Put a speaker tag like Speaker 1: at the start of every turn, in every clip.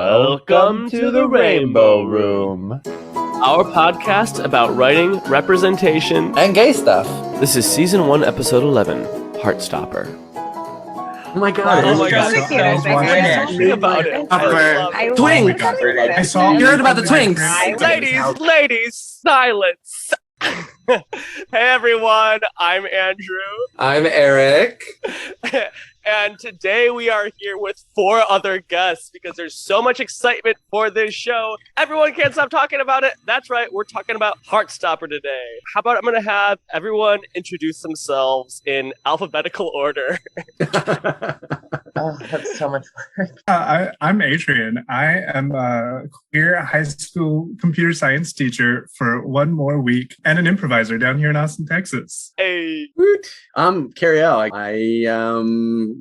Speaker 1: Welcome to the Rainbow Room, our podcast about writing, representation,
Speaker 2: and gay stuff.
Speaker 1: This is Season 1, Episode 11, Heartstopper.
Speaker 2: Oh my god.
Speaker 3: Oh my god.
Speaker 1: Tell me about it.
Speaker 2: Twinks!
Speaker 3: I saw
Speaker 2: You heard about the twinks!
Speaker 1: Ladies, silence! Hey everyone, I'm Andrew.
Speaker 2: I'm Eric.
Speaker 1: And today we are here with 4 other guests because there's so much excitement for this show. Everyone can't stop talking about it. That's right, we're talking about Heartstopper today. How about I'm going to have everyone introduce themselves in alphabetical order.
Speaker 4: Oh, that's so much work.
Speaker 3: I'm Adrian. I am a queer high school computer science teacher for 1 more week and an improviser down here in Austin, Texas.
Speaker 1: Hey.
Speaker 5: I'm Cariel.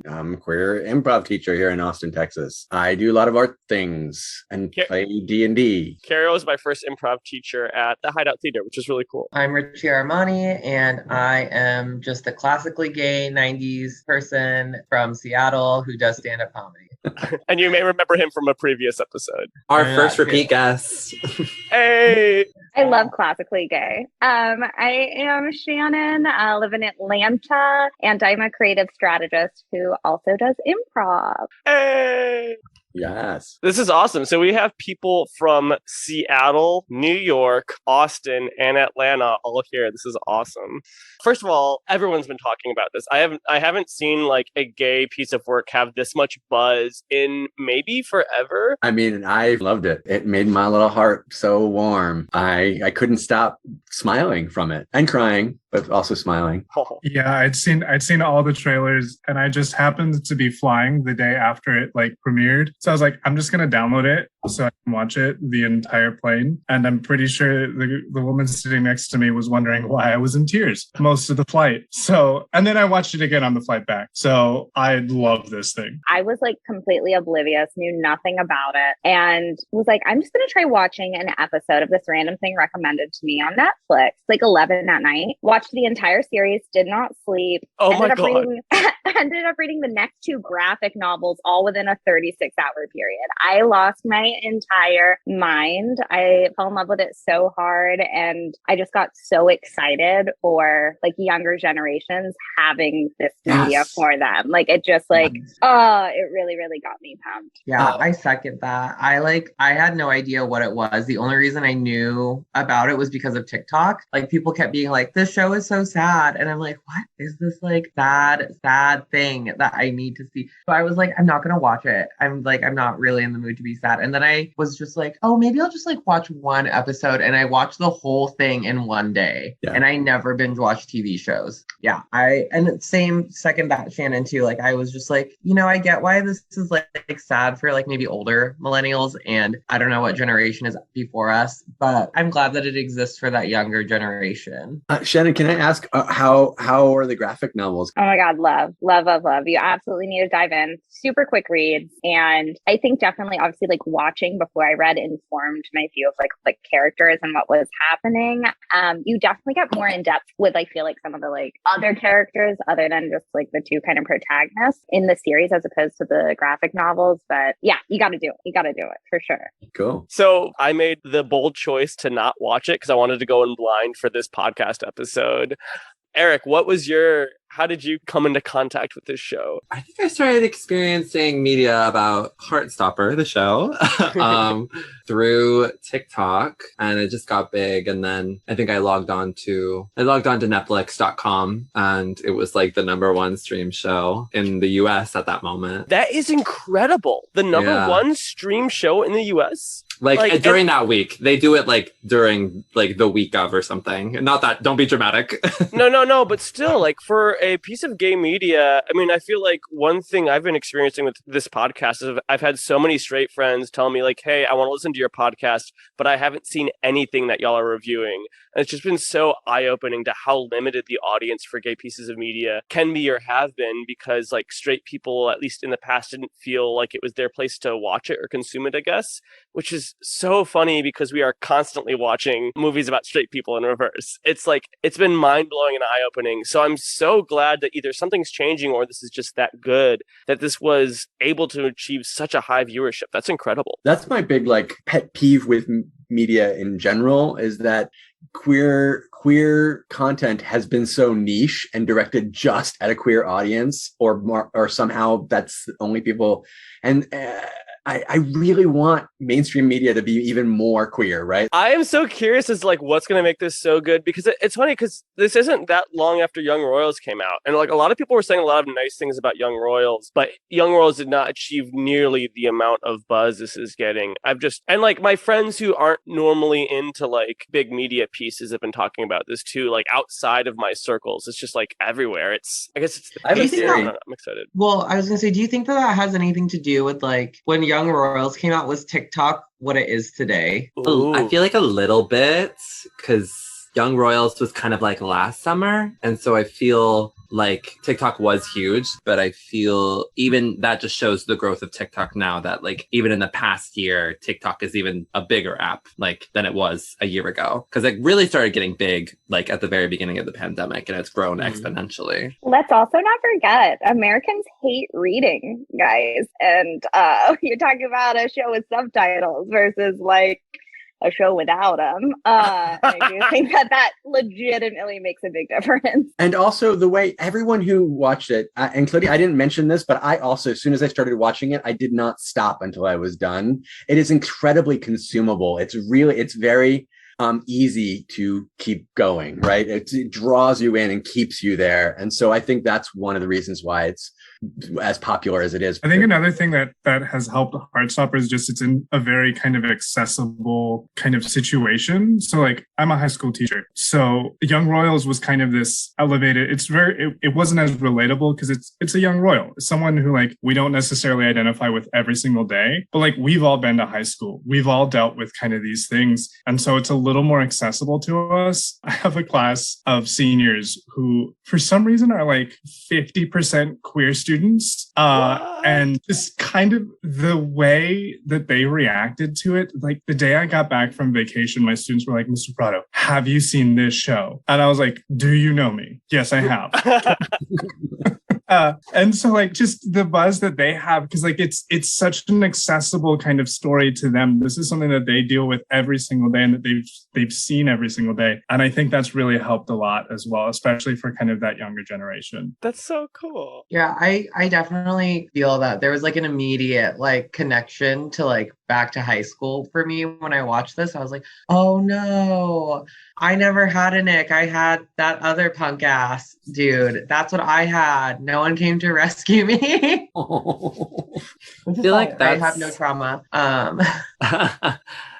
Speaker 5: I'm a queer improv teacher here in Austin, Texas. I do a lot of art things and play D&D.
Speaker 1: Carrie was my first improv teacher at the Hideout Theater, which is really cool.
Speaker 4: I'm Richie Armani, and I am just a classically gay 90s person from Seattle who does stand-up comedy.
Speaker 1: And you may remember him from a previous episode.
Speaker 2: Our first repeat guest.
Speaker 1: Hey!
Speaker 6: I love classically gay. I am Shannon. I live in Atlanta, and I'm a creative strategist who also does improv.
Speaker 1: Hey!
Speaker 5: Yes.
Speaker 1: This is awesome. So we have people from Seattle, New York, Austin, and Atlanta all here. This is awesome. First of all, everyone's been talking about this. I haven't seen like a gay piece of work have this much buzz in maybe forever.
Speaker 5: I mean, I loved it. It made my little heart so warm. I couldn't stop smiling from it and crying, but also smiling.
Speaker 3: Yeah, I'd seen all the trailers, and I just happened to be flying the day after it like premiered. So I was like, I'm just gonna download it so I can watch it the entire plane. And I'm pretty sure the woman sitting next to me was wondering why I was in tears most of the flight. So, and then I watched it again on the flight back. So I love this thing.
Speaker 6: I was like completely oblivious, knew nothing about it, and was like, I'm just gonna try watching an episode of this random thing recommended to me on Netflix, like 11 at night. Watched the entire series, did not sleep.
Speaker 1: Oh my God.
Speaker 6: Ended up reading the next 2 graphic novels all within a 36-hour period. I lost my entire mind. I fell in love with it so hard, and I just got so excited for like younger generations having this media for them. Like it just like, it really, really got me pumped.
Speaker 4: Yeah, I second that. I had no idea what it was. The only reason I knew about it was because of TikTok. Like people kept being like, this show is so sad. And I'm like, what is this like sad thing that I need to see? So I was like, I'm not going to watch it. I'm not really in the mood to be sad. And then I was just like, oh, maybe I'll just like watch 1 episode. And I watched the whole thing in 1 day. Yeah. And I never binge watch TV shows. Yeah. And same second that Shannon too. Like I was just like, I get why this is like sad for like maybe older millennials. And I don't know what generation is before us, but I'm glad that it exists for that younger generation.
Speaker 5: Shannon, can I ask how are the graphic novels?
Speaker 6: Oh my God, love. You absolutely need to dive in. Super quick reads. And I think definitely, obviously, like watching before I read informed my view of like characters and what was happening. You definitely get more in depth with, I feel like, some of the like other characters other than just like the 2 kind of protagonists in the series as opposed to the graphic novels. But yeah, you got to do it. You got to do it for sure.
Speaker 5: Cool.
Speaker 1: So I made the bold choice to not watch it because I wanted to go in blind for this podcast episode. Eric, how did you come into contact with this show?
Speaker 2: I think I started experiencing media about Heartstopper, the show, through TikTok, and it just got big. And then I think I logged on to Netflix.com, and it was like the #1 stream show in the US at that moment.
Speaker 1: That is incredible. The number 1 stream show in the US?
Speaker 2: Like during that week. They do it like during like the week of or something. Not that, don't be dramatic.
Speaker 1: No, but still, like for a piece of gay media, I mean, I feel like one thing I've been experiencing with this podcast is I've had so many straight friends tell me like, hey, I want to listen to your podcast, but I haven't seen anything that y'all are reviewing. And it's just been so eye-opening to how limited the audience for gay pieces of media can be or have been, because like straight people, at least in the past, didn't feel like it was their place to watch it or consume it, I guess, which is is so funny because we are constantly watching movies about straight people in reverse. It's like, it's been mind-blowing and eye-opening. So I'm so glad that either something's changing or this is just that good, that this was able to achieve such a high viewership. That's incredible.
Speaker 5: That's my big like pet peeve with media in general, is that queer content has been so niche and directed just at a queer audience, or somehow that's the only people. And I really want mainstream media to be even more queer, right?
Speaker 1: I am so curious as to like what's going to make this so good, because it's funny because this isn't that long after Young Royals came out, and like a lot of people were saying a lot of nice things about Young Royals, but Young Royals did not achieve nearly the amount of buzz this is getting. And like my friends who aren't normally into like big media pieces have been talking about this too, like outside of my circles. It's just like everywhere. I guess it's.
Speaker 5: I have a theory.
Speaker 1: I'm excited.
Speaker 4: Well, I was gonna say, do you think that has anything to do with like when Young Royals came out? Was TikTok what it is today?
Speaker 1: Ooh.
Speaker 2: I feel like a little bit, because Young Royals was kind of like last summer. And so I feel like TikTok was huge, but I feel even that just shows the growth of TikTok now, that like even in the past year, TikTok is even a bigger app like than it was a year ago. Because it really started getting big like at the very beginning of the pandemic, and it's grown exponentially.
Speaker 6: Let's also not forget, Americans hate reading, guys. And you're talking about a show with subtitles versus like a show without them. I do think that legitimately makes a big difference.
Speaker 5: And also the way everyone who watched it, including, I didn't mention this, but I also, as soon as I started watching it, I did not stop until I was done. It is incredibly consumable. It's very easy to keep going, right? It draws you in and keeps you there. And so I think that's one of the reasons why it's as popular as it is.
Speaker 3: I think another thing that has helped Heartstopper is just it's in a very kind of accessible kind of situation. So like I'm a high school teacher, so Young Royals was kind of this elevated. It wasn't as relatable because it's a young royal. It's someone who like we don't necessarily identify with every single day, but like we've all been to high school. We've all dealt with kind of these things, and so it's a little more accessible to us. I have a class of seniors who for some reason are like 50% queer students, and just kind of the way that they reacted to it. Like the day I got back from vacation, my students were like, "Mr. Prado, have you seen this show?" And I was like, "Do you know me?" "Yes, I have." And so like just the buzz that they have, because like it's such an accessible kind of story to them. This is something that they deal with every single day and that they've seen every single day. And I think that's really helped a lot as well, especially for kind of that younger generation.
Speaker 1: That's so cool.
Speaker 4: Yeah, I definitely feel that there was like an immediate like connection to like back to high school for me when I watched this. I was like, oh no, I never had a Nick. I had that other punk ass dude. That's what I had. No one came to rescue me.
Speaker 2: I feel like
Speaker 4: I have no trauma.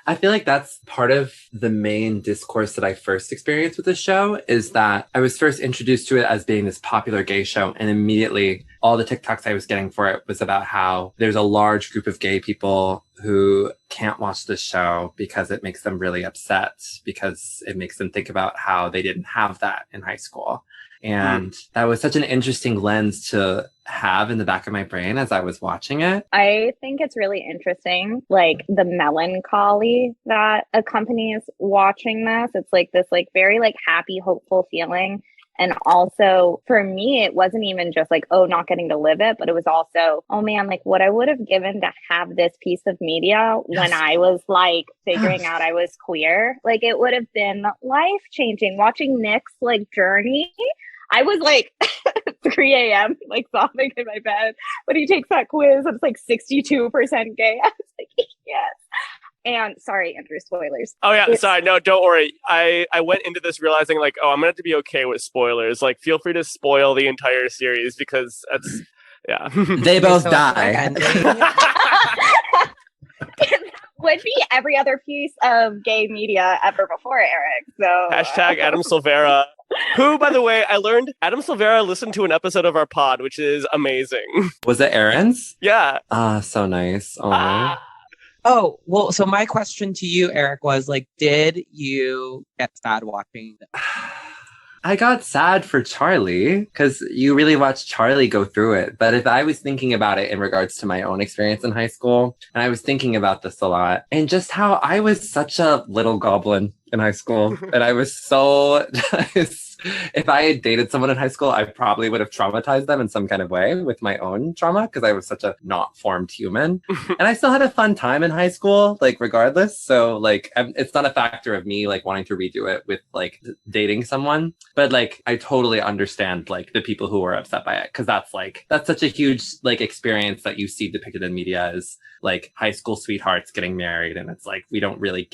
Speaker 2: I feel like that's part of the main discourse that I first experienced with the show, is that I was first introduced to it as being this popular gay show, and immediately all the TikToks I was getting for it was about how there's a large group of gay people who can't watch this show because it makes them really upset, because it makes them think about how they didn't have that in high school. And that was such an interesting lens to have in the back of my brain as I was watching it.
Speaker 6: I think it's really interesting, like the melancholy that accompanies watching this. It's like this like very like happy, hopeful feeling. And also for me, it wasn't even just like, oh, not getting to live it, but it was also, oh man, like what I would have given to have this piece of media when I was like figuring out I was queer. Like it would have been life changing. Watching Nick's like journey, I was like 3 a.m. like sobbing in my bed when he takes that quiz. It's like 62% gay. I was like, yes. And sorry, Andrew, spoilers.
Speaker 1: Oh yeah, sorry. No, don't worry. I went into this realizing like, oh, I'm gonna have to be okay with spoilers. Like, feel free to spoil the entire series because that's yeah.
Speaker 2: They both die.
Speaker 6: Would be every other piece of gay media ever before, Eric. So
Speaker 1: hashtag Adam Silvera. Who, by the way, I learned Adam Silvera listened to an episode of our pod, which is amazing.
Speaker 2: Was it Aaron's?
Speaker 1: Yeah.
Speaker 2: So nice.
Speaker 7: Oh, well, so my question to you, Eric, was like, did you get sad watching this?
Speaker 2: I got sad for Charlie because you really watched Charlie go through it. But if I was thinking about it in regards to my own experience in high school, and I was thinking about this a lot, and just how I was such a little goblin in high school, and I was so if I had dated someone in high school, I probably would have traumatized them in some kind of way with my own trauma because I was such a not formed human. And I still had a fun time in high school, like regardless. So like, it's not a factor of me like wanting to redo it with like dating someone, but like I totally understand like the people who were upset by it because that's such a huge like experience that you see depicted in media as like high school sweethearts getting married, and it's like we don't really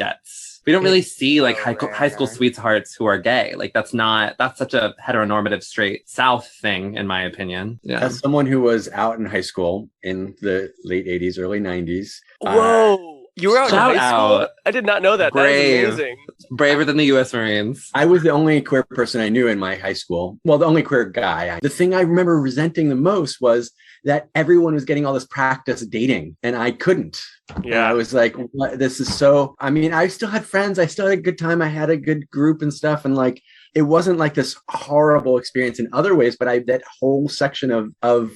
Speaker 2: see like high school sweethearts who are gay. Like that's such a heteronormative straight South thing, in my opinion. Yeah.
Speaker 5: As someone who was out in high school in the late 80s, early 90s.
Speaker 1: Whoa. You were out in high school?
Speaker 2: Out.
Speaker 1: I did not know that.
Speaker 2: Brave.
Speaker 1: That is amazing.
Speaker 2: Braver than the U.S. Marines.
Speaker 5: I was the only queer person I knew in my high school. Well, the only queer guy. The thing I remember resenting the most was that everyone was getting all this practice dating and I couldn't.
Speaker 1: Yeah.
Speaker 5: And I was like, what? This is so, I mean, I still had friends. I still had a good time. I had a good group and stuff. And like, it wasn't like this horrible experience in other ways, but that whole section of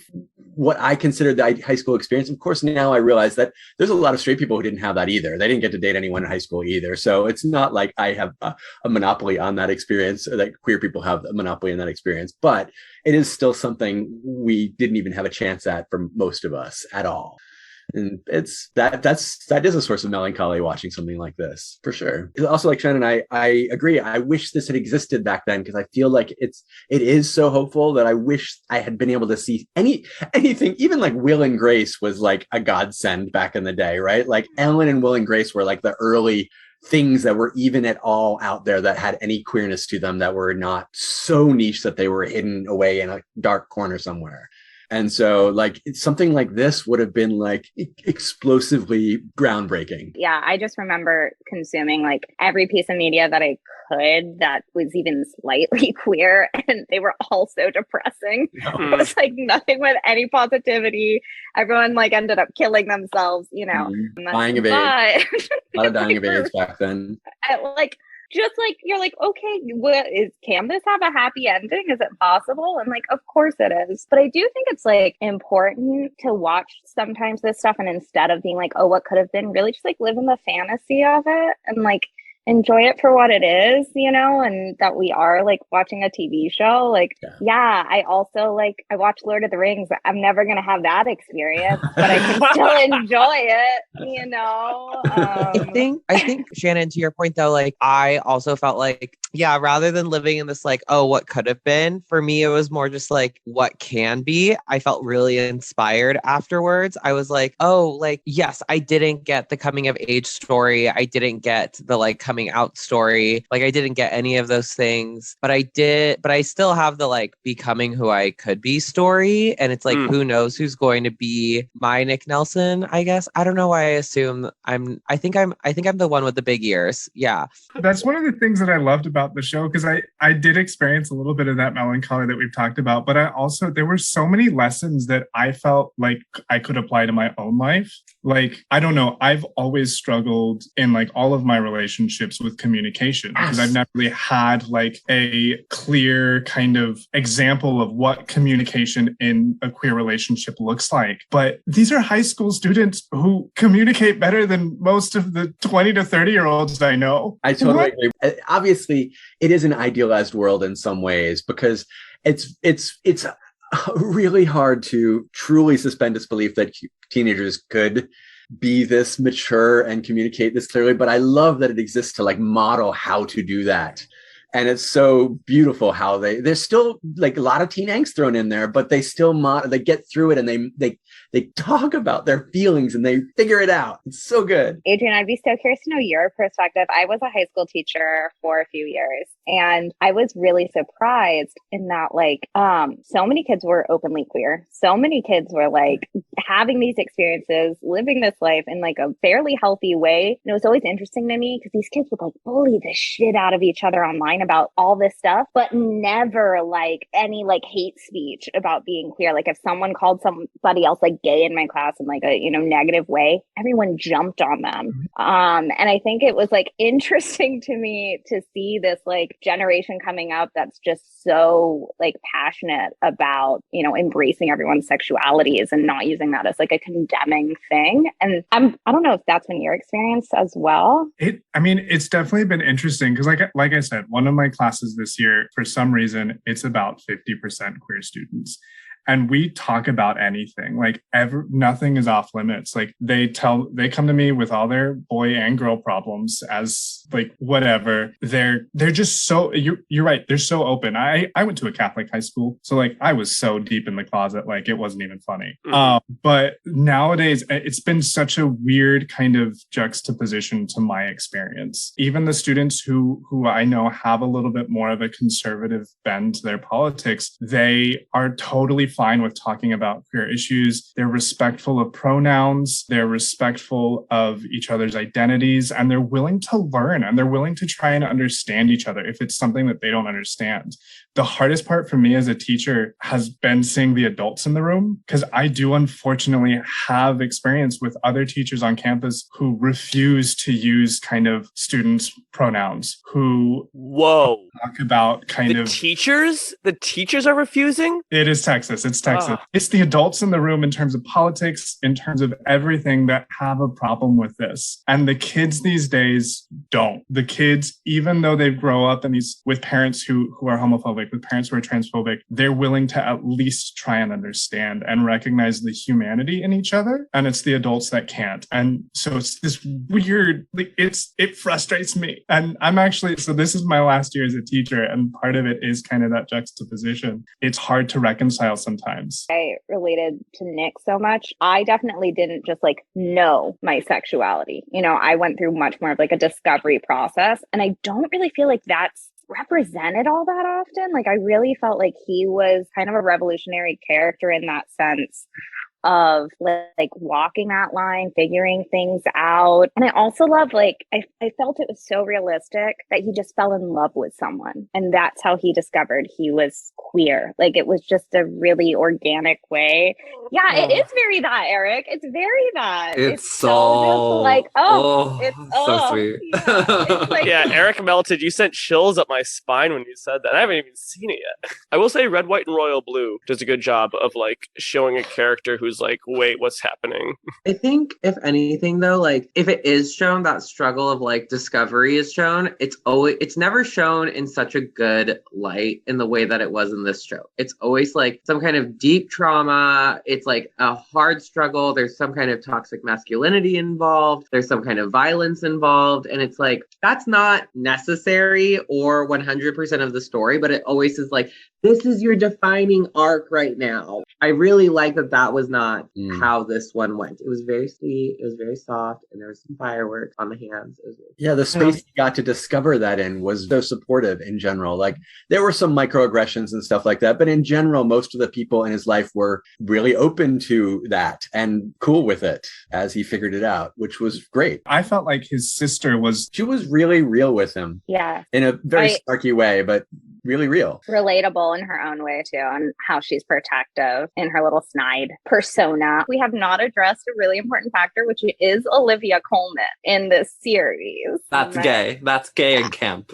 Speaker 5: what I considered the high school experience. Of course, now I realize that there's a lot of straight people who didn't have that either. They didn't get to date anyone in high school either. So it's not like I have a monopoly on that experience, or that queer people have a monopoly on that experience, but it is still something we didn't even have a chance at for most of us at all. And it's that is a source of melancholy watching something like this, for sure. Also, like Shannon, I agree. I wish this had existed back then because I feel like it is so hopeful that I wish I had been able to see anything. Even like Will and Grace was like a godsend back in the day, right? Like Ellen and Will and Grace were like the early things that were even at all out there that had any queerness to them, that were not so niche that they were hidden away in a dark corner somewhere. And so like something like this would have been like explosively groundbreaking.
Speaker 6: Yeah, I just remember consuming like every piece of media that I could that was even slightly queer, and they were all so depressing. It was like nothing with any positivity. Everyone like ended up killing themselves, you know.
Speaker 5: Dying of age. A lot of dying of age back then.
Speaker 6: Just like, you're like, okay, can this have a happy ending? Is it possible? And like, of course it is. But I do think it's like important to watch sometimes this stuff, and instead of being like, oh, what could have been, really just like live in the fantasy of it and like enjoy it for what it is, you know, and that we are like watching a TV show. Like, yeah, I also like, I watch Lord of the Rings. I'm never going to have that experience, but I can still enjoy it, you know?
Speaker 7: I think Shannon, to your point though, like I also felt like, yeah, rather than living in this like, oh, what could have been, for me, it was more just like what can be. I felt really inspired afterwards. I was like, oh, like, yes, I didn't get the coming of age story. I didn't get the like coming out story. Like I didn't get any of those things, but I still have the like becoming who I could be story. And it's like, who knows who's going to be my Nick Nelson, I guess. I don't know why I assume I think I'm the one with the big ears. Yeah.
Speaker 3: That's one of the things that I loved about the show, because I did experience a little bit of that melancholy that we've talked about, but there were so many lessons that I felt like I could apply to my own life. Like, I don't know, I've always struggled in like all of my relationships with communication, because I've never really had like a clear kind of example of what communication in a queer relationship looks like. But these are high school students who communicate better than most of the 20 to 30-year-olds I know.
Speaker 5: I totally agree. Obviously, it is an idealized world in some ways, because it's really hard to truly suspend disbelief that teenagers could be this mature and communicate this clearly. But I love that it exists to like model how to do that. And it's so beautiful how there's still like a lot of teen angst thrown in there, but they still they get through it, and they talk about their feelings and they figure it out. It's so good.
Speaker 6: Adrian, I'd be so curious to know your perspective. I was a high school teacher for a few years, and I was really surprised in that like so many kids were openly queer. So many kids were like having these experiences, living this life in like a fairly healthy way. And it was always interesting to me because these kids would like bully the shit out of each other online about all this stuff, but never like any like hate speech about being queer. Like if someone called somebody else like gay in my class in like a, negative way, everyone jumped on them. And I think it was like interesting to me to see this like generation coming up that's just so like passionate about, embracing everyone's sexualities and not using that as like a condemning thing. And I don't know if that's been your experience as well.
Speaker 3: It's definitely been interesting because like I said, one of my classes this year, for some reason, it's about 50% queer students. And we talk about anything, like nothing is off limits. Like they come to me with all their boy and girl problems as like whatever. They're just so, you're right. They're so open. I went to a Catholic high school. So like I was so deep in the closet, like it wasn't even funny. But nowadays it's been such a weird kind of juxtaposition to my experience. Even the students who I know have a little bit more of a conservative bend to their politics, they are totally fine with talking about queer issues. They're respectful of pronouns. They're respectful of each other's identities, and they're willing to learn and they're willing to try and understand each other if it's something that they don't understand. The hardest part for me as a teacher has been seeing the adults in the room, because I do unfortunately have experience with other teachers on campus who refuse to use kind of students' pronouns, who talk about kind of
Speaker 1: teachers. The teachers are refusing?
Speaker 3: It is Texas. It's Texas. It's the adults in the room in terms of politics, in terms of everything, that have a problem with this. And the kids these days don't. The kids, even though they grow up with parents who are homophobic, with parents who are transphobic, they're willing to at least try and understand and recognize the humanity in each other. And it's the adults that can't. And so it's this weird, like it frustrates me. And so this is my last year as a teacher. And part of it is kind of that juxtaposition. It's hard to reconcile sometimes.
Speaker 6: I related to Nick so much. I definitely didn't just like know my sexuality. I went through much more of like a discovery process. And I don't really feel like that's represented all that often. Like I really felt like he was kind of a revolutionary character in that sense of like walking that line, figuring things out. And I also love, like, I felt it was so realistic that he just fell in love with someone. And that's how he discovered he was queer. Like, it was just a really organic way. Yeah, it is very that, Eric. It's very that.
Speaker 2: It's so
Speaker 6: just like, it's
Speaker 2: so sweet.
Speaker 6: Yeah, it's like,
Speaker 1: yeah, Eric melted. You sent chills up my spine when you said that. I haven't even seen it yet. I will say Red, White, and Royal Blue does a good job of like showing a character who's like, wait, what's happening?
Speaker 4: I think if anything though, like if it is shown, that struggle of like discovery is shown, it's never shown in such a good light in the way that it was in this show. It's always like some kind of deep trauma. It's like a hard struggle. There's some kind of toxic masculinity involved. There's some kind of violence involved. And it's like, that's not necessary or 100% of the story, but it always is like, this is your defining arc right now. I really like that was not how this one went. It was very sweet. It was very soft. And there was some fireworks on the hands.
Speaker 5: Yeah, the space he got to discover that in was so supportive in general. Like, there were some microaggressions and stuff like that. But in general, most of the people in his life were really open to that and cool with it as he figured it out, which was great.
Speaker 3: I felt like his sister she
Speaker 5: was really real with him.
Speaker 6: Yeah.
Speaker 5: In a very snarky way, but really real.
Speaker 6: Relatable in her own way too, and how she's protective in her little snide persona. We have not addressed a really important factor, which is Olivia Colman in this series.
Speaker 2: That's gay. That's gay and camp.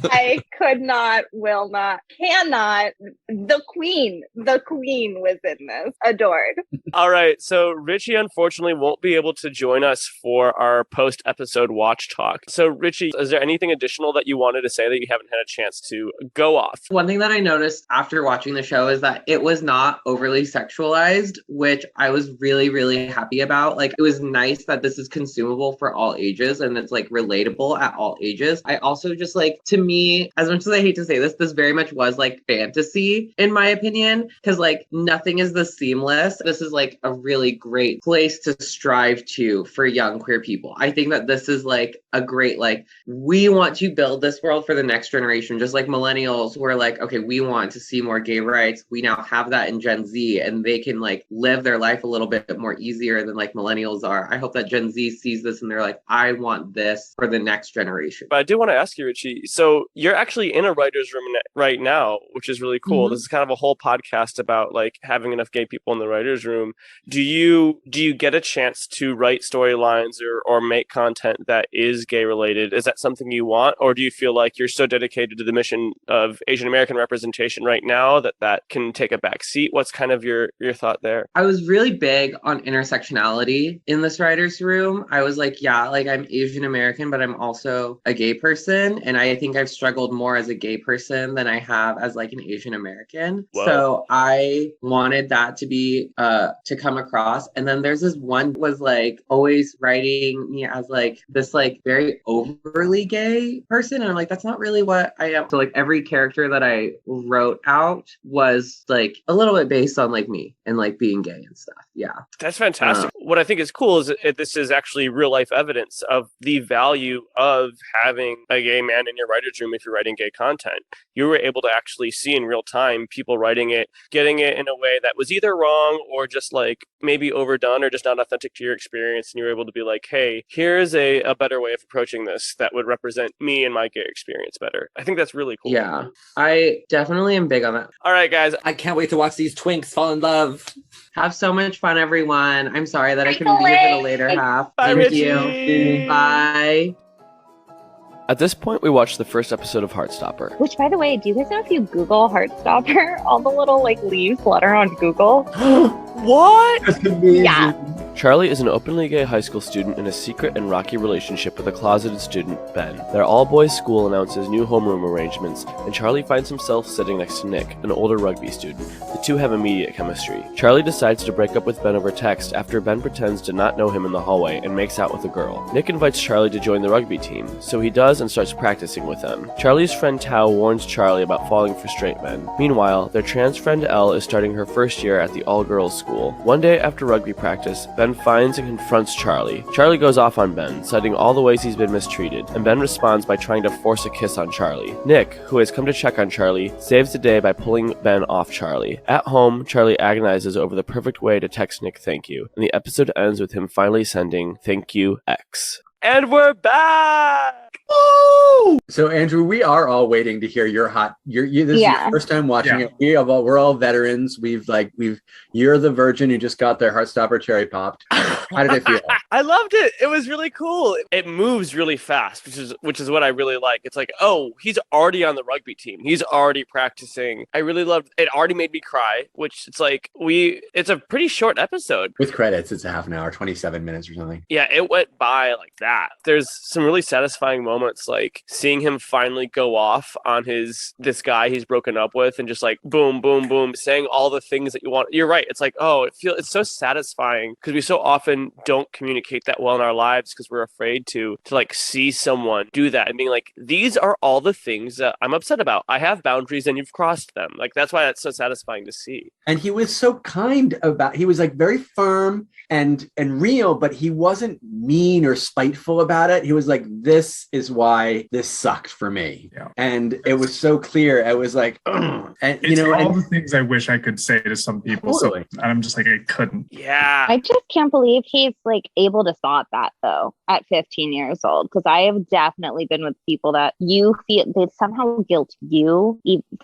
Speaker 6: I could not, will not, cannot. The queen was in this. Adored.
Speaker 1: All right, so Richie unfortunately won't be able to join us for our post-episode watch talk. So Richie, is there anything additional that you wanted to say that you haven't had a chance to go off?
Speaker 4: One thing that I noticed after watching the show is that it was not overly sexualized, which I was really, really happy about. Like, it was nice that this is consumable for all ages and it's like relatable at all ages. I also just like, to me, as much as I hate to say this very much was like fantasy in my opinion, because like nothing is this seamless. This is like a really great place to strive to for young queer people. I think that this is like a great, like, we want to build this world for the next generation, just like millennials millennials who are like, okay, we want to see more gay rights. We now have that in Gen Z, and they can like live their life a little bit more easier than like millennials are. I hope that Gen Z sees this and they're like, I want this for the next generation.
Speaker 1: But I do want to ask you, Richie, so you're actually in a writer's room right now, which is really cool. This is kind of a whole podcast about like having enough gay people in the writer's room. Do you get a chance to write storylines or make content that is gay related? Is that something you want, or do you feel like you're so dedicated to the mission of Asian American representation right now that can take a back seat? What's kind of your thought there?
Speaker 4: I was really big on intersectionality in this writer's room. I was like, yeah, like I'm Asian American, but I'm also a gay person. And I think I've struggled more as a gay person than I have as like an Asian American.
Speaker 1: Whoa.
Speaker 4: So I wanted that to be, to come across. And then there's this one was like always writing me as like this like very overly gay person. And I'm like, that's not really what I am. So like every character that I wrote out was like a little bit based on like me and like being gay and stuff. Yeah.
Speaker 1: That's fantastic. What I think is cool is this is actually real life evidence of the value of having a gay man in your writer's room if you're writing gay content. You were able to actually see in real time people writing it, getting it in a way that was either wrong or just like maybe overdone or just not authentic to your experience. And you were able to be like, hey, here's a better way of approaching this that would represent me and my gay experience better. I think that's really cool.
Speaker 4: Yeah, I definitely am big on that.
Speaker 1: All right, guys.
Speaker 2: I can't wait to watch these twinks fall in love.
Speaker 4: Have so much fun, everyone. I'm sorry that I couldn't be here for the later half.
Speaker 1: Bye,
Speaker 4: Thank
Speaker 1: Richie.
Speaker 4: you. Bye.
Speaker 1: At this point, we watched the first episode of Heartstopper.
Speaker 6: Which, by the way, do you guys know if you Google Heartstopper, all the little like leaves flutter on Google?
Speaker 1: What?
Speaker 5: That's amazing.
Speaker 6: Yeah.
Speaker 1: Charlie is an openly gay high school student in a secret and rocky relationship with a closeted student, Ben. Their all-boys school announces new homeroom arrangements, and Charlie finds himself sitting next to Nick, an older rugby student. The two have immediate chemistry. Charlie decides to break up with Ben over text after Ben pretends to not know him in the hallway and makes out with a girl. Nick invites Charlie to join the rugby team, so he does and starts practicing with them. Charlie's friend Tao warns Charlie about falling for straight men. Meanwhile, their trans friend Elle is starting her first year at the all-girls school. One day after rugby practice, Ben finds and confronts Charlie. Charlie goes off on Ben, citing all the ways he's been mistreated, and Ben responds by trying to force a kiss on Charlie. Nick, who has come to check on Charlie, saves the day by pulling Ben off Charlie. At home, Charlie agonizes over the perfect way to text Nick thank you, and the episode ends with him finally sending thank you X. And we're back!
Speaker 5: Woo! So Andrew, we are all waiting to hear your this is your first time watching it. We're all veterans. You're the virgin who just got their Heartstopper cherry popped. How did it feel?
Speaker 1: I loved it. It was really cool. It moves really fast, which is what I really like. It's like, oh, he's already on the rugby team. He's already practicing. I really loved it. Already made me cry, which it's like it's a pretty short episode.
Speaker 5: With credits, it's a half an hour, 27 minutes or something.
Speaker 1: Yeah, it went by like that. There's some really satisfying moments, like seeing him finally go off on this guy he's broken up with and just like boom, boom, boom, saying all the things that you want. You're right. It's like, oh, it's so satisfying because we so often don't communicate that well in our lives because we're afraid to like see someone do that and being like, these are all the things that I'm upset about. I have boundaries and you've crossed them. Like, that's why that's so satisfying to see.
Speaker 5: And he was so kind he was like very firm and real, but he wasn't mean or spiteful about it. He was like, this is why this sucked for me.
Speaker 3: Yeah.
Speaker 5: And it was so clear. I was like, ugh. And
Speaker 3: it's all the things I wish I could say to some people.
Speaker 5: Totally.
Speaker 3: So, and I'm just like, I couldn't.
Speaker 1: Yeah.
Speaker 6: I just can't believe he's like able to thought that though at 15 years old. Because I have definitely been with people that you feel they somehow guilt you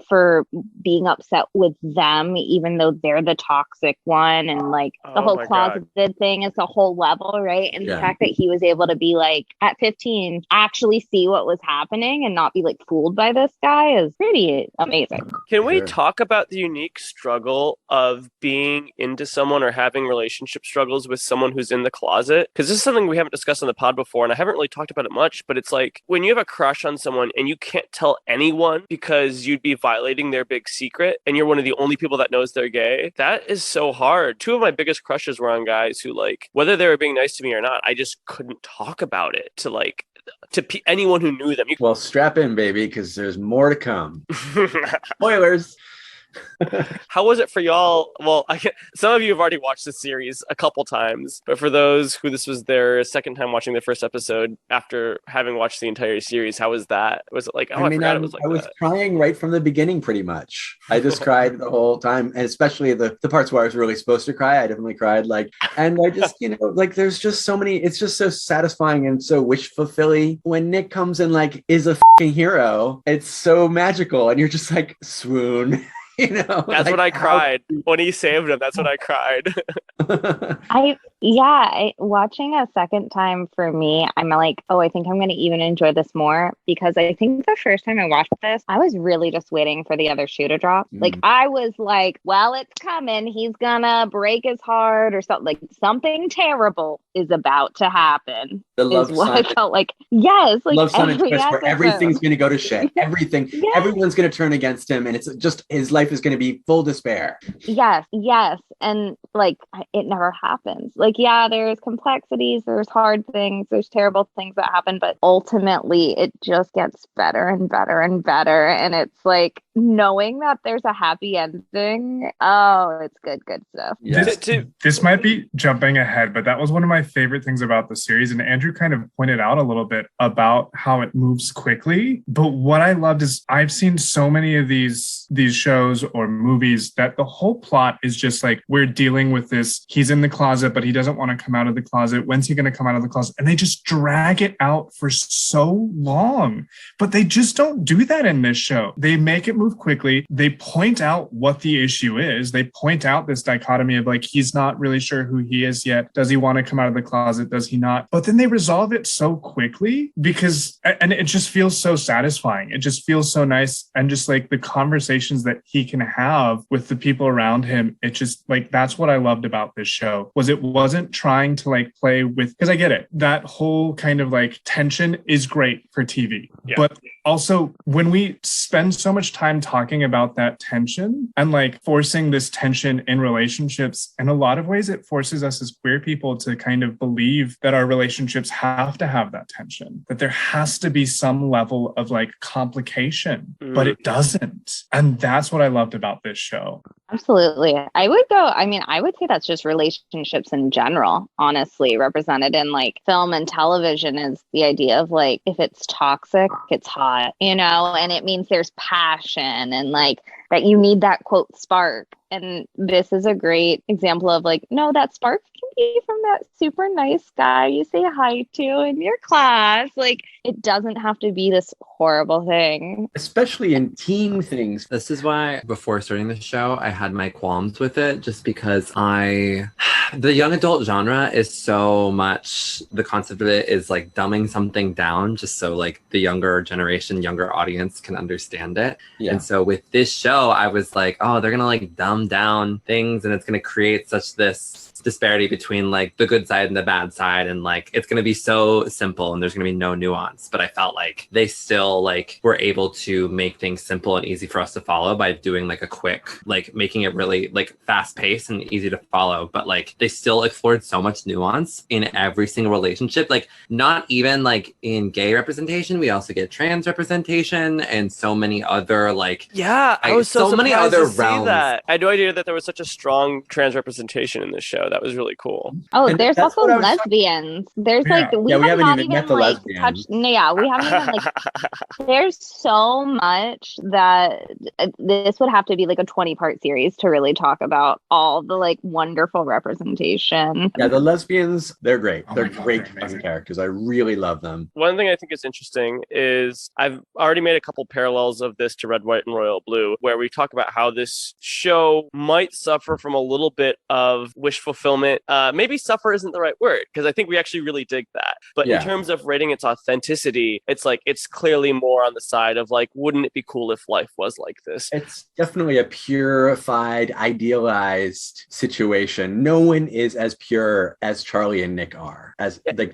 Speaker 6: for being upset with them, even though they're the toxic one. And like the whole closeted thing is a whole level, right? And the fact that he was able to be like at 15, actually see what was happening and not be like fooled by this guy is pretty amazing.
Speaker 1: Can we talk about the unique struggle of being into someone or having relationship struggles with someone who's in the closet? Because this is something we haven't discussed on the pod before, and I haven't really talked about it much, but it's like when you have a crush on someone and you can't tell anyone because you'd be violating their big secret and you're one of the only people that knows they're gay, that is so hard. Two of my biggest crushes were on guys who, like, whether they were being nice to me or not, I just couldn't talk about it to anyone who knew them.
Speaker 5: Well, strap in, baby, because there's more to come. Spoilers.
Speaker 1: How was it for y'all? Well, some of you have already watched the series a couple times, but for those who this was their second time watching the first episode after having watched the entire series, how was that? Was it like, I forgot it was like
Speaker 5: I was
Speaker 1: that?
Speaker 5: crying right from the beginning, pretty much. I just cried the whole time, and especially the parts where I was really supposed to cry, I definitely cried. And I just, there's just so many. It's just so satisfying and so wish fulfilling when Nick comes and is a fucking hero. It's so magical, and you're just like swoon.
Speaker 1: That's what I cried when he saved him. That's what I cried.
Speaker 6: Watching a second time for me, I'm like, oh, I think I'm going to even enjoy this more, because I think the first time I watched this, I was really just waiting for the other shoe to drop. I was like, well, it's coming. He's gonna break his heart or something. Something terrible is about to happen. The love sign. I felt like. Yes,
Speaker 5: love sign and twist where everything's going to go to shit. Everything, everyone's going to turn agast him, and it's just his life is going to be full despair.
Speaker 6: Yes, and it never happens. There's complexities, there's hard things, there's terrible things that happen, but ultimately it just gets better and better and better. And it's knowing that there's a happy ending. Oh, it's good stuff.
Speaker 3: This might be jumping ahead, but that was one of my favorite things about the series. And Andrew kind of pointed out a little bit about how it moves quickly. But what I loved is I've seen so many of these shows or movies that the whole plot is just we're dealing with this. He's in the closet, but he doesn't want to come out of the closet. When's he going to come out of the closet? And they just drag it out for so long. But they just don't do that in this show. They make it move quickly. They point out what the issue is. They point out this dichotomy of he's not really sure who he is yet. Does he want to come out of the closet? Does he not? But then they resolve it so quickly and it just feels so satisfying. It just feels so nice. And just the conversations that he can have with the people around him, it just that's what I loved about this show. Was it wasn't trying to play with, because I get it, that whole kind of tension is great for TV. Yeah. But also when we spend so much time talking about that tension and forcing this tension in relationships, in a lot of ways it forces us as queer people to kind of believe that our relationships have to have that tension, that there has to be some level of complication, but it doesn't. And that's what I loved about this show.
Speaker 6: Absolutely. I would say that's just relationships in general, honestly, represented in film and television, is the idea of if it's toxic, it's hot, and it means there's passion and that you need that quote spark. And this is a great example of no, that spark can be from that super nice guy you say hi to in your class. It doesn't have to be this horrible thing.
Speaker 5: Especially in teen things.
Speaker 2: This is why before starting the show, I had my qualms with it, just because the young adult genre is so much, the concept of it is dumbing something down just so the younger generation, younger audience can understand it. Yeah. And so with this show, I was oh, they're going to dumb down things, and it's going to create such this disparity between the good side and the bad side, and it's going to be so simple and there's going to be no nuance. But I felt they still were able to make things simple and easy for us to follow by doing a quick, making it really fast paced and easy to follow. But they still explored so much nuance in every single relationship, not even in gay representation, we also get trans representation and so many other
Speaker 1: I was so
Speaker 2: many other realms.
Speaker 1: That. I had no idea that there was such a strong trans representation in this show. That was really cool.
Speaker 6: Oh, and there's also lesbians. There's we haven't even met the lesbians. We haven't even there's so much that this would have to be a 20-part series to really talk about all the wonderful representation.
Speaker 5: Yeah, the lesbians, they're great. They're great fucking characters. I really love them.
Speaker 1: One thing I think is interesting is I've already made a couple parallels of this to Red, White, and Royal Blue, where we talk about how this show might suffer from a little bit of wish fulfillment. Maybe suffer isn't the right word, because I think we actually really dig that. But in terms of rating its authenticity, it's it's clearly more on the side of wouldn't it be cool if life was like this?
Speaker 5: It's definitely a purified, idealized situation. No one is as pure as Charlie and Nick are.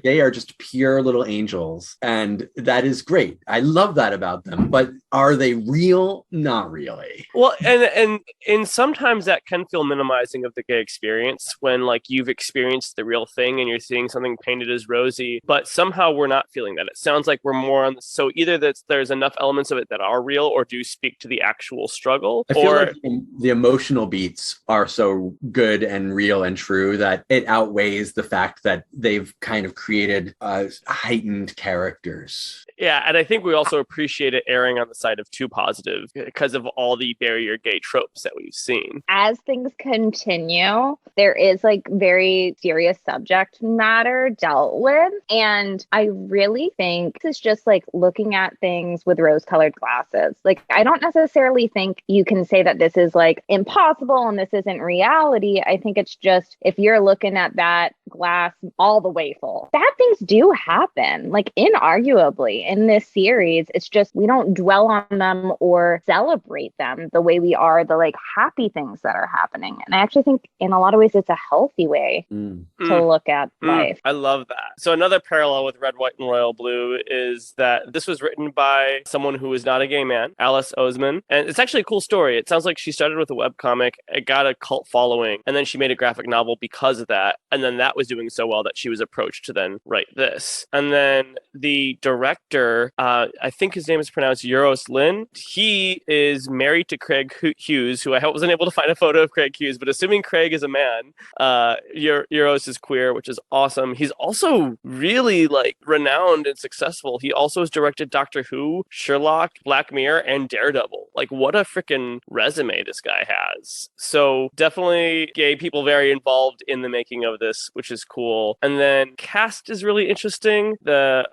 Speaker 5: They are just pure little angels, and that is great. I love that about them. But are they real? Not really.
Speaker 1: Well, and sometimes that can feel minimizing of the gay experience when like you've experienced the real thing and you're seeing something painted as rosy, but somehow we're not feeling that. It sounds like we're more on so either there's enough elements of it that are real or do speak to the actual struggle.
Speaker 5: I feel like the emotional beats are so good and real and true that it outweighs the fact that they've kind of created heightened characters.
Speaker 1: Yeah, and I think we also appreciate it airing on the side of too positive because of all the barrier gay tropes that we've seen.
Speaker 6: As things continue, there is like very serious subject matter dealt with. And I really think it's just like looking at things with rose-colored glasses. Like, I don't necessarily think you can say that this is like impossible and this isn't reality. I think it's just if you're looking at that glass all the way full, bad things do happen. Like, inarguably in this series, it's just we don't dwell on them or celebrate them the way we are the like happy things that are happening. And I actually think in a lot of ways it's a healthy way to look at life.
Speaker 1: I love that. So another parallel with Red, White, and Royal Blue is that this was written by someone who is not a gay man, Alice Oseman. And it's actually a cool story. It sounds like she started with a webcomic, it got a cult following, and then she made a graphic novel because of that. And then that was doing so well that she was approached to then write this. And then the director, I think his name is pronounced Euros Lynn. He is married to Craig Hughes, who I wasn't able to find a photo of Craig Hughes, but assuming Craig is a man, Euros is queer, which is awesome. He's also really like renowned and successful. He also has directed Doctor Who, Sherlock, Black Mirror, and Daredevil. Like, what a freaking resume this guy has. So definitely gay people very involved in the making of this, which is cool. And then cast is really interesting. The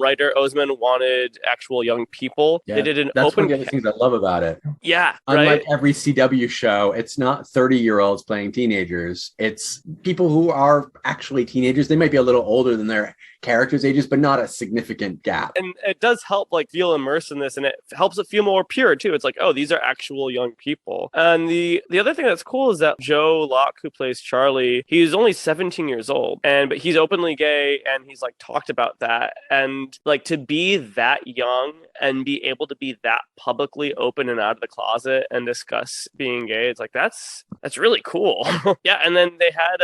Speaker 1: writer Oseman wanted actual young people.
Speaker 5: Yeah,
Speaker 1: they did an
Speaker 5: that's
Speaker 1: open.
Speaker 5: one of the other things I love about it.
Speaker 1: Yeah,
Speaker 5: Unlike
Speaker 1: right.
Speaker 5: every CW show, it's not 30-year-olds playing teenagers. It's people who are actually teenagers. They might be a little older than their characters' ages, but not a significant gap.
Speaker 1: And it does help like feel immersed in this, and it helps it feel more pure too. It's like, oh, these are actual young people. And the other thing that's cool is that Joe Locke, who plays Charlie, he's only 17 years old, but he's openly gay, and he's like talked about that. And like to be that young and be able to be that publicly open and out of the closet and discuss being gay, it's like that's really cool. Yeah, and then they had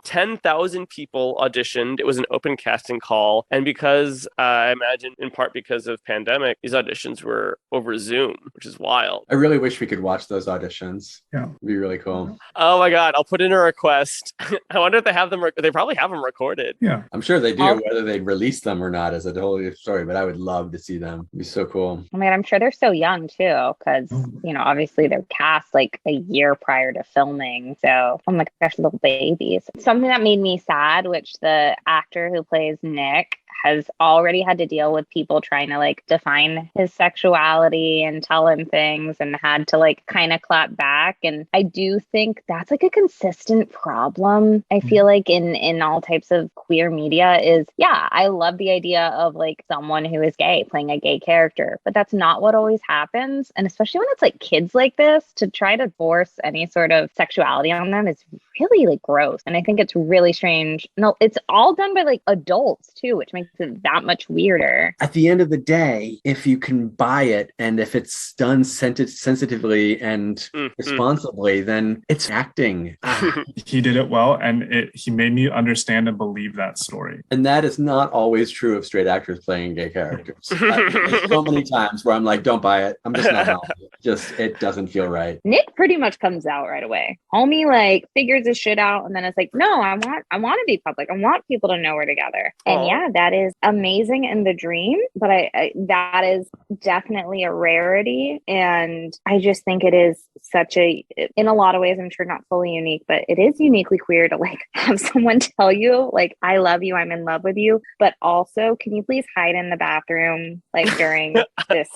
Speaker 1: 10,000 people auditioned. It was an open casting call, and because I imagine in part because of pandemic, these auditions were over Zoom, which is wild.
Speaker 5: I really wish we could watch those auditions.
Speaker 3: Yeah.
Speaker 5: It'd be really cool.
Speaker 1: Oh my god, I'll put in a request. I wonder if they have them. They probably have them recorded.
Speaker 3: Yeah.
Speaker 5: I'm sure they do. Whether they'd release them or not is a totally different story, but I would love to see them. It'd be so cool.
Speaker 6: I mean, I'm sure they're so young too, because, obviously they're cast like a year prior to filming. So, oh my gosh, little babies. Something that made me sad, which the actor who plays Nick has already had to deal with people trying to like define his sexuality and tell him things, and had to like kind of clap back. And I do think that's like a consistent problem. I feel like in all types of queer media is, yeah, I love the idea of like someone who is gay playing a gay character, but that's not what always happens. And especially when it's like kids like this, to try to force any sort of sexuality on them is really like gross. And I think it's really strange. No, it's all done by like adults too, which makes it that much weirder.
Speaker 5: At the end of the day, if you can buy it and if it's done sensitively and responsibly, then it's acting.
Speaker 3: He did it well, and he made me understand and believe that story.
Speaker 5: And that is not always true of straight actors playing gay characters. There's so many times where I'm like, don't buy it. I'm just not helping. It doesn't feel right.
Speaker 6: Nick pretty much comes out right away. Homie like figures his shit out, and then it's like, no, I want to be public. I want people to know we're together. And yeah, that is amazing in the dream, but I that is definitely a rarity. And I just think it is such in a lot of ways, I'm sure not fully unique, but it is uniquely queer to like have someone tell you like, I love you, I'm in love with you, but also can you please hide in the bathroom like during this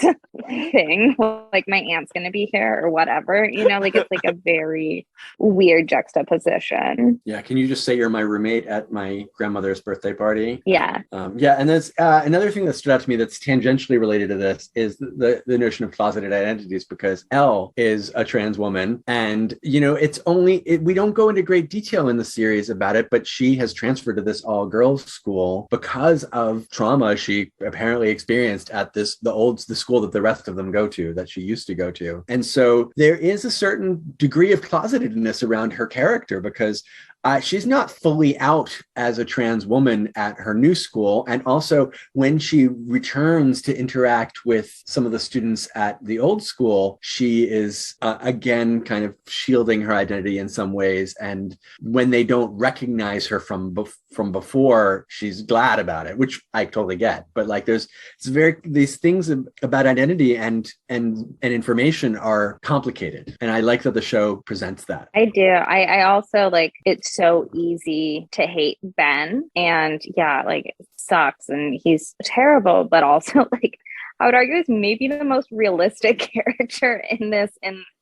Speaker 6: thing, like my aunt's gonna be here or whatever, like it's like a very weird juxtaposition.
Speaker 5: Yeah, can you just say you're my roommate at my grandmother's birthday party?
Speaker 6: Yeah.
Speaker 5: And there's another thing that stood out to me that's tangentially related to this is the notion of closeted identities, because Elle is a trans woman, and we don't go into great detail in the series about it, but she has transferred to this all-girls school because of trauma she apparently experienced at the school that the rest of them go to, that she used to go to. And so there is a certain degree of closetedness around her character, because she's not fully out as a trans woman at her new school. And also when she returns to interact with some of the students at the old school, she is again kind of shielding her identity in some ways. And when they don't recognize her from before, she's glad about it, which I totally get. But like these things about identity and information are complicated. And I like that the show presents that.
Speaker 6: I do. I also like, it's so easy to hate Ben, and yeah, like it sucks and he's terrible, but also like I would argue is maybe the most realistic character in this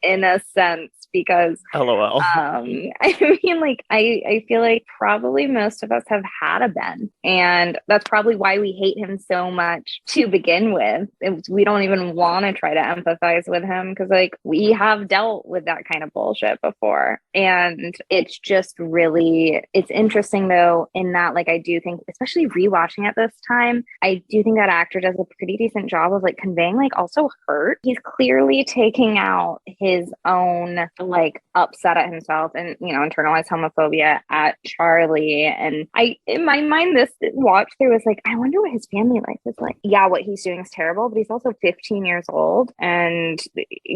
Speaker 6: in a sense, because
Speaker 1: LOL.
Speaker 6: I mean, like I feel like probably most of us have had a Ben, and that's probably why we hate him so much to begin with. We don't even want to try to empathize with him because like we have dealt with that kind of bullshit before. And it's just really, it's interesting though, in that like I do think, especially rewatching it this time, I do think that actor does a pretty decent job of like conveying like also hurt. He's clearly taking out his own like upset at himself and, you know, internalized homophobia at Charlie. And in my mind, this watch through was like, I wonder what his family life is like. Yeah, what he's doing is terrible, but he's also 15 years old and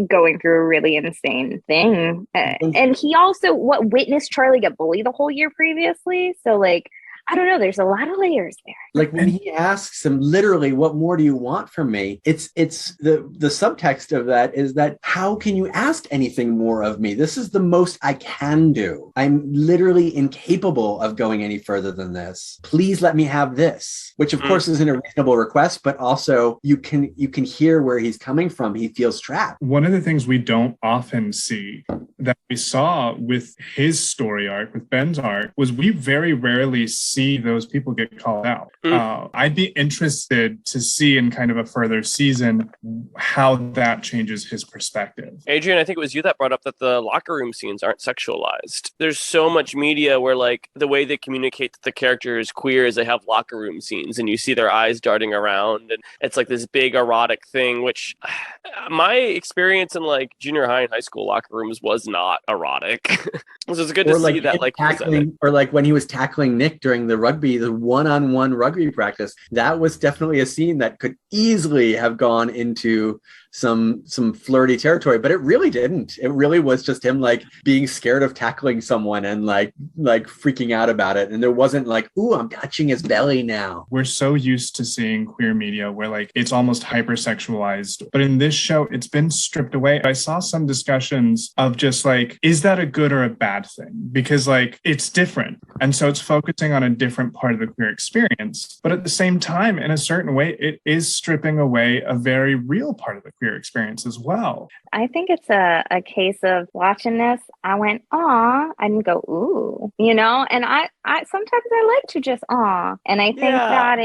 Speaker 6: going through a really insane thing. And he also witnessed Charlie get bullied the whole year previously. So like, I don't know. There's a lot of layers there.
Speaker 5: Like when he asks him literally, what more do you want from me? It's the subtext of that is that how can you ask anything more of me? This is the most I can do. I'm literally incapable of going any further than this. Please let me have this, which of course isn't a reasonable request, but also you can hear where he's coming from. He feels trapped.
Speaker 3: One of the things we don't often see that we saw with his story arc, with Ben's arc, was we very rarely see those people get called out. I'd be interested to see in kind of a further season how that changes his perspective.
Speaker 1: Adrian, I think it was you that brought up that the locker room scenes aren't sexualized. There's so much media where like the way they communicate that the character is queer is they have locker room scenes and you see their eyes darting around and it's like this big erotic thing, which my experience in like junior high and high school locker rooms was not erotic. So it's good to see that like
Speaker 5: tackling, or like when he was tackling Nick during the one-on-one rugby practice, that was definitely a scene that could easily have gone into some flirty territory, but it really didn't. It really was just him like being scared of tackling someone and like freaking out about it. And there wasn't like, ooh, I'm touching his belly now.
Speaker 3: We're so used to seeing queer media where like it's almost hypersexualized, but in this show it's been stripped away. I saw some discussions of just like, is that a good or a bad thing? Because like it's different, and so it's focusing on a different part of the queer experience, but at the same time, in a certain way, it is stripping away a very real part of the queer experience as well.
Speaker 6: I think it's a case of watching this, I went, aw, I didn't go, ooh, you know, and I sometimes I like to just aw. And I think that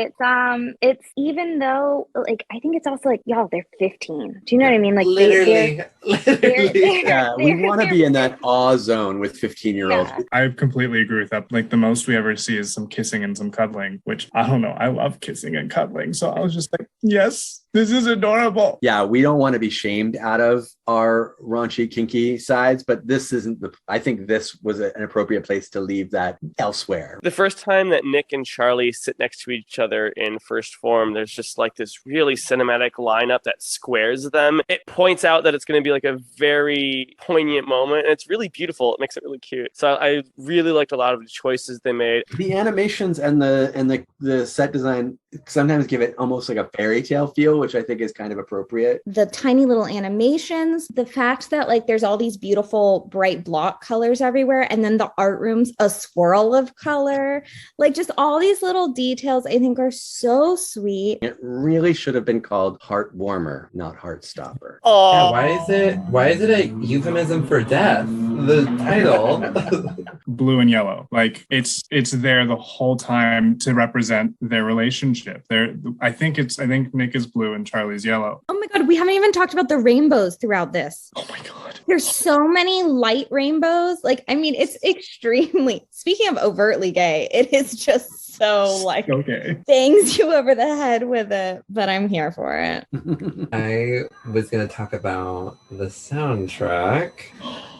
Speaker 6: it's even though, like, I think it's also like, y'all, they're 15. Do you know what I mean? Like,
Speaker 5: literally.
Speaker 6: Yeah,
Speaker 5: we want to be in that awe zone with 15-year-olds.
Speaker 6: Yeah.
Speaker 3: I completely agree with that. Like the most we ever see is some kissing and some cuddling, which I don't know. I love kissing and cuddling. So I was just like, yes, this is adorable.
Speaker 5: Yeah, we don't want to be shamed out of our raunchy, kinky sides, but this isn't I think this was an appropriate place to leave that elsewhere.
Speaker 1: The first time that Nick and Charlie sit next to each other in first form, there's just like this really cinematic lineup that squares them. It points out that it's going to be like a very poignant moment, and it's really beautiful. It makes it really cute. So I really liked a lot of the choices they made.
Speaker 5: The animations and the set design sometimes give it almost like a fairy tale feel, which I think is kind of appropriate.
Speaker 8: The tiny little animations, the fact that like there's all these beautiful bright block colors everywhere, and then the art room's a swirl of color, like just all these little details I think are so sweet.
Speaker 5: It really should have been called Heartwarmer, not Heartstopper.
Speaker 1: Oh,
Speaker 9: yeah, why is it a euphemism for death? The title.
Speaker 3: Blue and yellow, like it's there the whole time to represent their relationship. I think Nick is blue and Charlie's yellow.
Speaker 8: Oh my god, we haven't even talked about the rainbows throughout this.
Speaker 3: Oh my god,
Speaker 8: there's so many light rainbows. Like, I mean, it's extremely, speaking of overtly gay, it is just so like
Speaker 3: Okay.
Speaker 8: bangs you over the head with it, but I'm here for it.
Speaker 2: I was going to talk about the soundtrack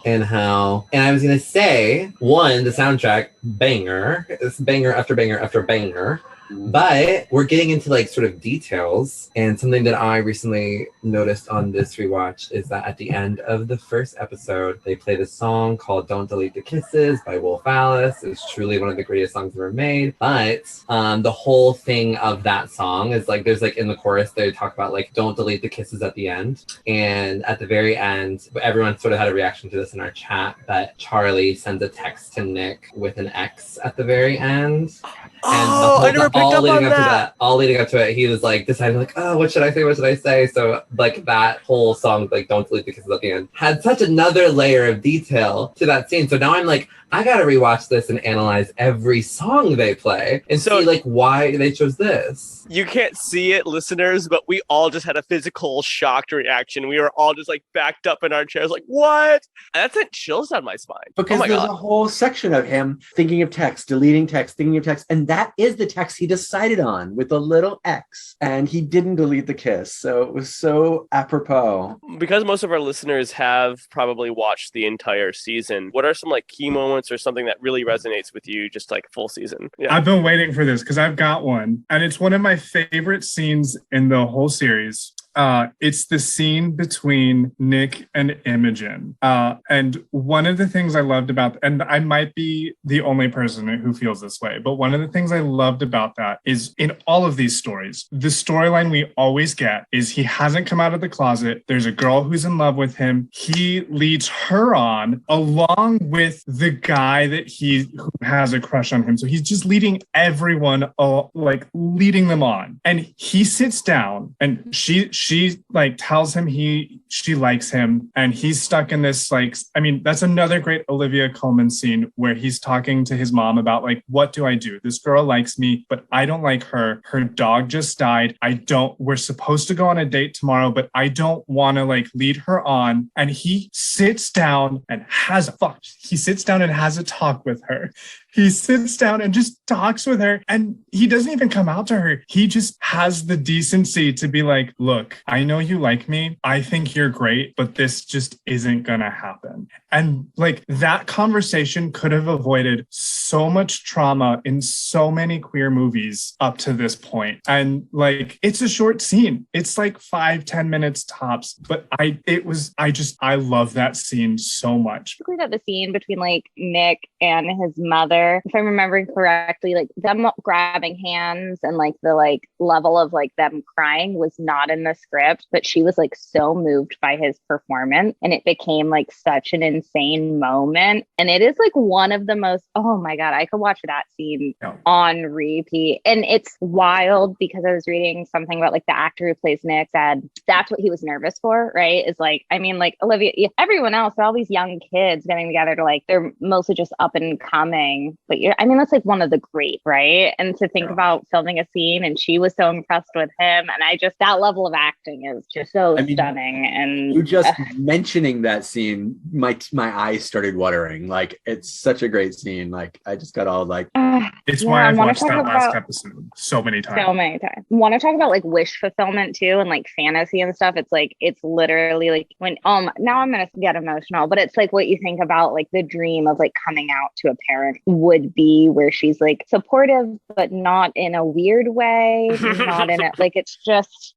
Speaker 2: and I was going to say, one, the soundtrack, banger. It's banger after banger after banger. But we're getting into like sort of details, and something that I recently noticed on this rewatch is that at the end of the first episode, they play this song called "Don't Delete the Kisses" by Wolf Alice. It's truly one of the greatest songs ever made. But the whole thing of that song is like there's like in the chorus they talk about like don't delete the kisses at the end, and at the very end, everyone sort of had a reaction to this in our chat. But Charlie sends a text to Nick with an X at the very end. And
Speaker 1: I never picked up on that.
Speaker 2: All leading up to it, he was like deciding like, oh, what should I say? What should I say? So like that whole song, like "Don't Delete the Kisses" at the end, had such another layer of detail to that scene. So now I'm like, I gotta rewatch this and analyze every song they play and see like why they chose this.
Speaker 1: You can't see it, listeners, but we all just had a physical shocked reaction. We were all just like backed up in our chairs, like, what? And that sent chills down my spine.
Speaker 5: Because there's a whole section of him thinking of text, deleting text, thinking of text. And that is the text he decided on with a little X. And he didn't delete the kiss. So it was so apropos.
Speaker 1: Because most of our listeners have probably watched the entire season, what are some like key moments or something that really resonates with you just like full season? Yeah.
Speaker 3: I've been waiting for this because I've got one. And it's one of my favorite scenes in the whole series. It's the scene between Nick and Imogen. And one of the things I loved about, and I might be the only person who feels this way, but one of the things I loved about that is in all of these stories, the storyline we always get is he hasn't come out of the closet. There's a girl who's in love with him. He leads her on along with the guy who has a crush on him. So he's just leading everyone, like leading them on. And he sits down and she like tells him she likes him, and he's stuck in this like, I mean, that's another great Olivia Colman scene where he's talking to his mom about like, what do I do? This girl likes me, but I don't like her. Her dog just died. We're supposed to go on a date tomorrow, but I don't want to like lead her on. And he sits down and has a talk with her. He sits down and just talks with her, and he doesn't even come out to her. He just has the decency to be like, look, I know you like me. I think you're great, but this just isn't going to happen. And like that conversation could have avoided so much trauma in so many queer movies up to this point. And like, it's a short scene. It's like 5-10 minutes tops, but I love that scene so much.
Speaker 6: That the scene between like Nick and his mother, if I'm remembering correctly, like them grabbing hands and like the like level of like them crying was not in the script, but she was like so moved by his performance, and it became like such an insane moment. And it is like one of the most, oh my God, I could watch that scene on repeat. And it's wild because I was reading something about like the actor who plays Nick said that's what he was nervous for, right? Is like, I mean, like Olivia, everyone else, all these young kids getting together to like, they're mostly just up and coming, but that's like one of the great, right? And to think about filming a scene and she was so impressed with him, and that level of acting is just so stunning. And
Speaker 5: you just mentioning that scene, my eyes started watering. Like, it's such a great scene. Like, I just got all like,
Speaker 3: it's why I've watched that last episode so many times.
Speaker 6: Want to talk about like wish fulfillment too, and like fantasy and stuff. It's like, it's literally like when now I'm gonna get emotional, but it's like what you think about like the dream of like coming out to a parent would be, where she's like supportive but not in a weird way, not in it like, it's just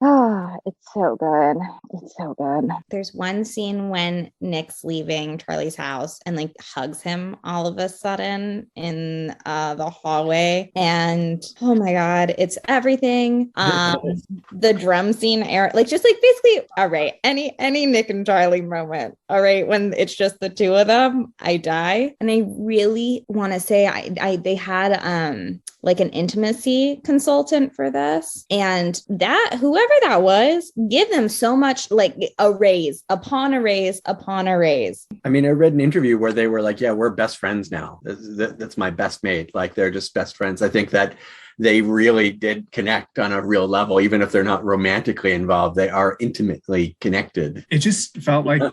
Speaker 6: it's so good. It's so good.
Speaker 8: There's one scene when Nick's leaving Charlie's house and like hugs him all of a sudden in the hallway, and oh my God, it's everything. The drum scene, like just like basically, all right, any Nick and Charlie moment, all right, when it's just the two of them, I die. And I really want to say they had like an intimacy consultant for this, and that whoever that was, give them so much, like a raise upon a raise upon a raise.
Speaker 5: I mean, I read an interview where they were like, yeah, we're best friends now. That's my best mate. Like, they're just best friends. I think that they really did connect on a real level. Even if they're not romantically involved, they are intimately connected.
Speaker 3: It just felt like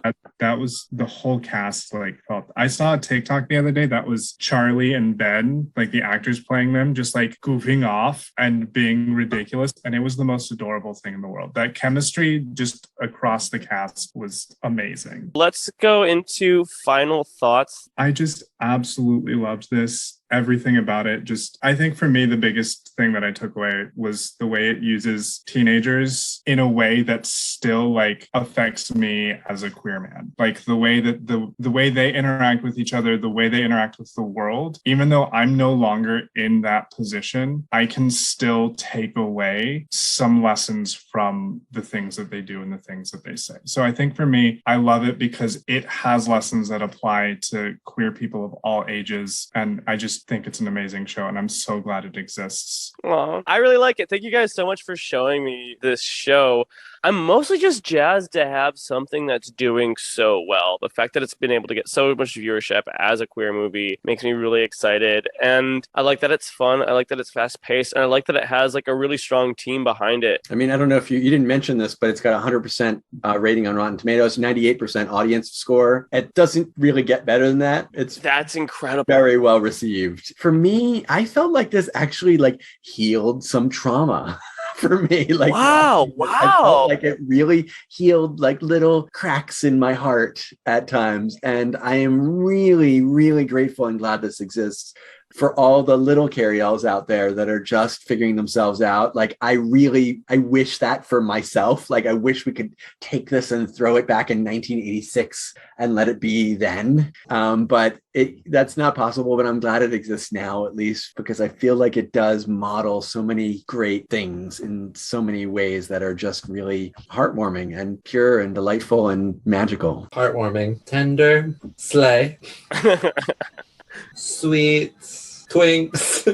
Speaker 3: that was the whole cast. Like, I saw a TikTok the other day that was Charlie and Ben, like the actors playing them, just like goofing off and being ridiculous. And it was the most adorable thing in the world. That chemistry just across the cast was amazing.
Speaker 1: Let's go into final thoughts.
Speaker 3: I just absolutely loved this. Everything about it. Just, I think for me, the biggest thing that I took away was the way it uses teenagers in a way that still like affects me as a queer man. Like the way that the way they interact with each other, the way they interact with the world, even though I'm no longer in that position, I can still take away some lessons from the things that they do and the things that they say. So I think for me, I love it because it has lessons that apply to queer people of all ages. And I just think it's an amazing show, and I'm so glad it exists.
Speaker 1: Aw, I really like it. Thank you guys so much for showing me this show. I'm mostly just jazzed to have something that's doing so well. The fact that it's been able to get so much viewership as a queer movie makes me really excited. And I like that it's fun. I like that it's fast paced. And I like that it has like a really strong team behind it.
Speaker 5: I mean, I don't know if you didn't mention this, but it's got 100% rating on Rotten Tomatoes, 98% audience score. It doesn't really get better than that.
Speaker 1: That's incredible.
Speaker 5: Very well received. For me, I felt like this actually like healed some trauma. For me, like
Speaker 1: wow,
Speaker 5: I felt like it really healed like little cracks in my heart at times, and I am really, really grateful and glad this exists. For all the little Carrie-Ells out there that are just figuring themselves out. Like, I wish that for myself. Like, I wish we could take this and throw it back in 1986 and let it be then. But that's not possible, but I'm glad it exists now, at least, because I feel like it does model so many great things in so many ways that are just really heartwarming and pure and delightful and magical.
Speaker 9: Heartwarming, tender, slay. Sweet twinks.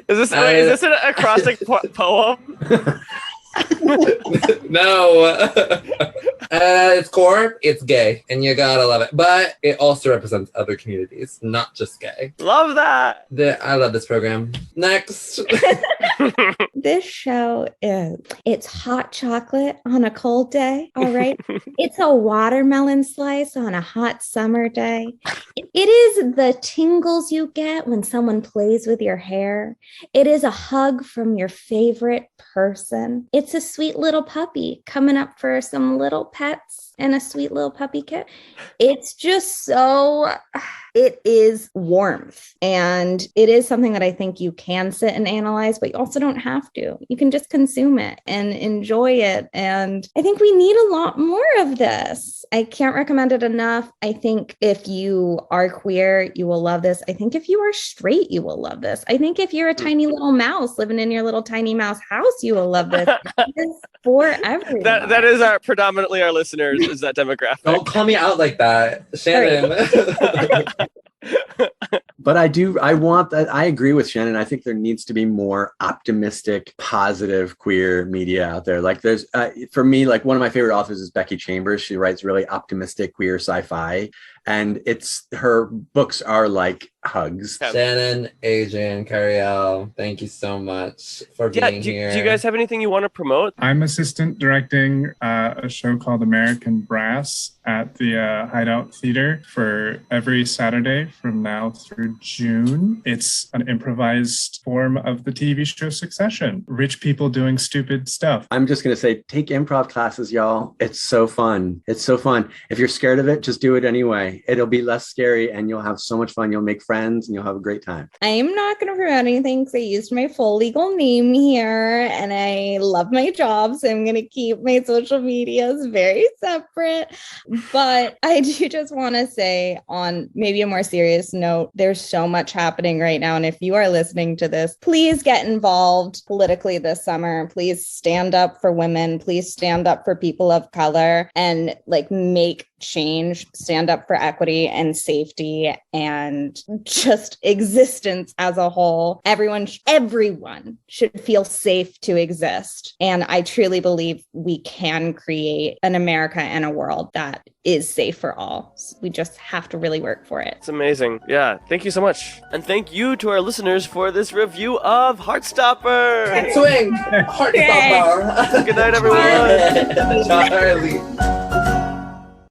Speaker 1: Is this an acrostic poem?
Speaker 9: No. Its core, it's gay, and you gotta love it. But it also represents other communities, not just gay.
Speaker 1: Love that.
Speaker 9: I love this program. Next.
Speaker 8: This show it's hot chocolate on a cold day, all right? It's a watermelon slice on a hot summer day. It is the tingles you get when someone plays with your hair. It is a hug from your favorite person. It's a sweet little puppy coming up for some little pets and a sweet little puppy kit. It's just so, it is warmth. And it is something that I think you can sit and analyze, but you also don't have to. You can just consume it and enjoy it. And I think we need a lot more of this. I can't recommend it enough. I think if you are queer, you will love this. I think if you are straight, you will love this. I think if you're a tiny little mouse living in your little tiny mouse house, you will love this. It is for everyone.
Speaker 1: That is predominantly our listeners, is that demographic.
Speaker 9: Don't call me out like that, Shannon.
Speaker 5: But I want that. I agree with Shannon. I think there needs to be more optimistic, positive queer media out there. Like there's, for me, like one of my favorite authors is Becky Chambers. She writes really optimistic queer sci-fi. And her books are like hugs.
Speaker 9: Shannon, Adrian, Cariel, thank you so much for being here.
Speaker 1: Do you guys have anything you want to promote?
Speaker 3: I'm assistant directing a show called American Brass at the Hideout Theater for every Saturday from now through June. It's an improvised form of the TV show Succession. Rich people doing stupid stuff.
Speaker 5: I'm just going to say, take improv classes, y'all. It's so fun. It's so fun. If you're scared of it, just do it anyway. It'll be less scary and you'll have so much fun. You'll make friends and you'll have a great time.
Speaker 8: I'm not going to promote anything because I used my full legal name here and I love my job. So I'm going to keep my social medias very separate. But I do just want to say, on maybe a more serious note, there's so much happening right now. And if you are listening to this, please get involved politically this summer. Please stand up for women. Please stand up for people of color and like make change, stand up for equity and safety and just existence as a whole. Everyone should feel safe to exist. And I truly believe we can create an America and a world that is safe for all. So we just have to really work for it.
Speaker 1: It's amazing. Yeah, thank you so much. And thank you to our listeners for this review of Heartstopper.
Speaker 9: Swing! Heartstopper!
Speaker 1: Good night, everyone.
Speaker 9: Charlie.